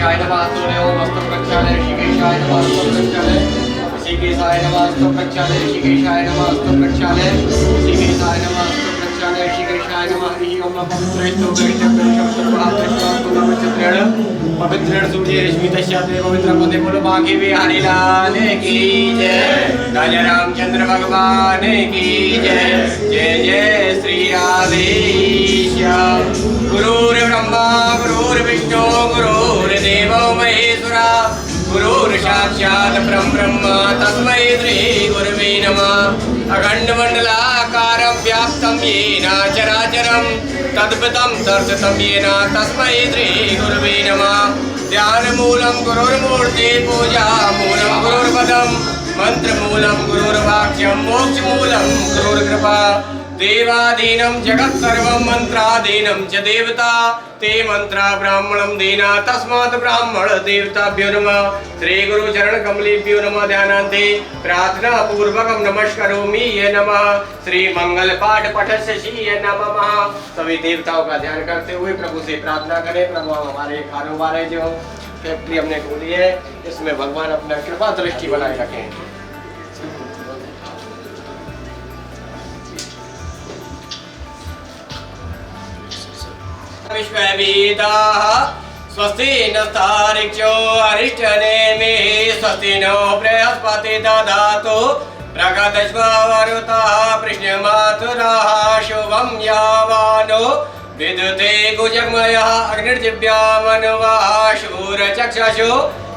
ऋषिकेशाय नमः सूर्यो वस्त्र प्रक्षालय ऋषिकेशाय नमः वस्त्र प्रक्षालय ऋषिकेशाय नमः वस्त्र प्रक्षालय ऋषिकेशाय नमः वस्त्र प्रक्षालय ऋषिकेशाय नमः वस्त्र प्रक्षालय ऋषिकेशाय नमः हरि ओम पवित्रेष्टो गणितप्रेषण पवित्रेण सूर्य रश्मितस्याते पवित्र पदे बोलो बाकी बिहारी लाल की जय राजा रामचंद्र भगवान की जय जय जय श्री राधेश्याम गुरुर्ब्रह्मा गुरुर्विष्णु गुरुर्देवो महेश्वरा गुरुर् साक्षात् ब्रह्म तस्मै श्री गुरवे नमः अखण्डमण्डलाकारं व्याप्तं येन चराचरं तद्भुतं दर्शितं येन तस्मै श्री गुरवे नमः ध्यानमूलं गुरुर्मूर्ति पूजामूलं गुरुर्पदं मन्त्रमूलं गुरुर्वाक्यं मोक्षमूलं गुरुर्कृपा देवाधीनं जगत् सर्वं मन्त्राधीनं च देवता ते मंत्रा ब्राह्मणं दीना तस्मात् ब्राह्मण देवताभ्यो नमः श्री गुरु चरण कमलेभ्यो नमः ध्यानान्ते प्रार्थना पूर्वकं नमस्करोमि ये नमः श्री मंगल पाठ पठस्य ये नमः। सभी देवताओं का ध्यान करते हुए प्रभु से प्रार्थना करें। प्रभु हमारे कारोबार है जो फैक्ट्री हमने खोली है इसमें भगवान अपना कृपा दृष्टि बनाए रखें। विश्ववेदाः स्वस्ति नस्तारिक्षो अरिष्टनेमिः स्वस्ति नो बृहस्पति ददातु प्रगतश्वरुतः पृष्णमातुराः शुभं यावानो विद्युते गुजर्मयः अग्निर्जिव्यामनुवाः शूरचक्षुषो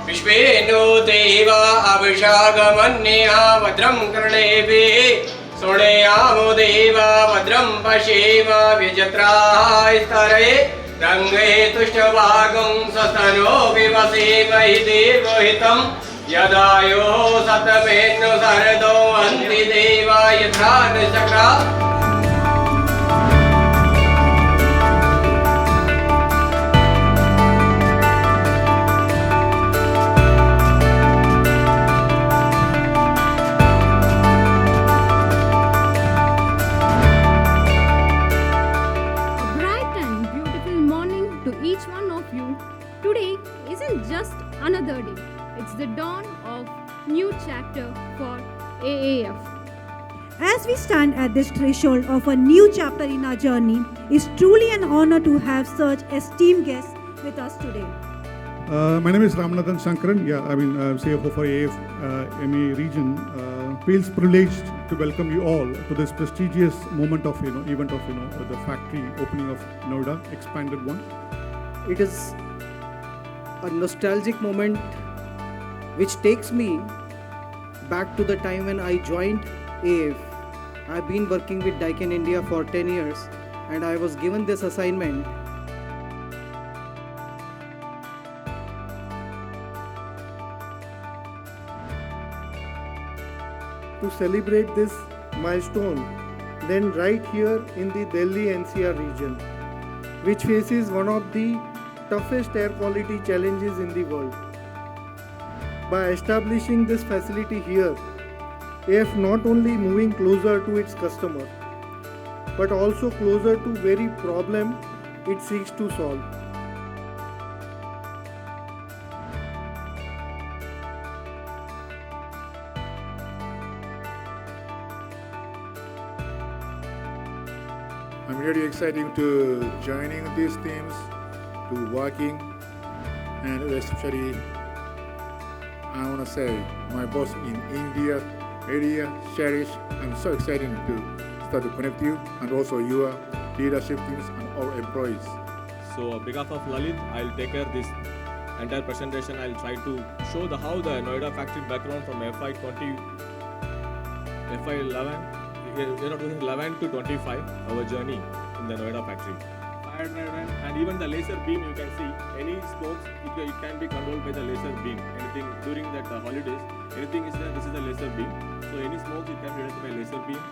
विश्वेनो देवा अभिषागमन्यः भद्रं कर्णेभिः शृणुयामो देवा भद्रं पश्येम विजत्राः स्तरे रङ्गे तुष्टभागं सतनो विवसेमहि देवहितं यदायो सतमेनो शरदो हन्ति देवा यथा न चक्रा। Each one of you, today isn't just another day, it's the dawn of new chapter for AAF. As we stand at this threshold of a new chapter in our journey, it's truly an honor to have such esteemed guests with us today. My name is Ramanathan Shankaran. CFO for AF MA region. Feels privileged to welcome you all to this prestigious moment of event of the factory opening of Noida, expanded one. It is a nostalgic moment which takes me back to the time when I joined AF. I've been working with Daikin India for 10 years and I was given this assignment to celebrate this milestone, then right here in the Delhi NCR region, which faces one of the toughest air quality challenges in the world. By establishing this facility here, AF not only moving closer to its customer, but also closer to very problem it seeks to solve. I'm really excited to joining these teams, to working, and especially I want to say my boss in India, area, Cherish. I'm so excited to start to connect you and also your leadership teams and our employees. So on behalf of Lalit, I'll take care of this entire presentation. I'll try to show how the Noida factory background from FY11 to 25, our journey in the Noida factory. Fire hydrant and even the laser beam, you can see any smokes, it can be controlled by the laser beam. Anything during that holidays, anything is there, this is the laser beam. So any smokes, it can be detected by laser beam.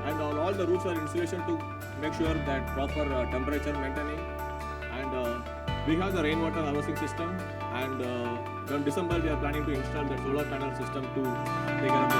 And all the roofs are insulation to make sure that proper temperature maintaining. And we have the rainwater harvesting system. And from December, we are planning to install the solar panel system to take care of the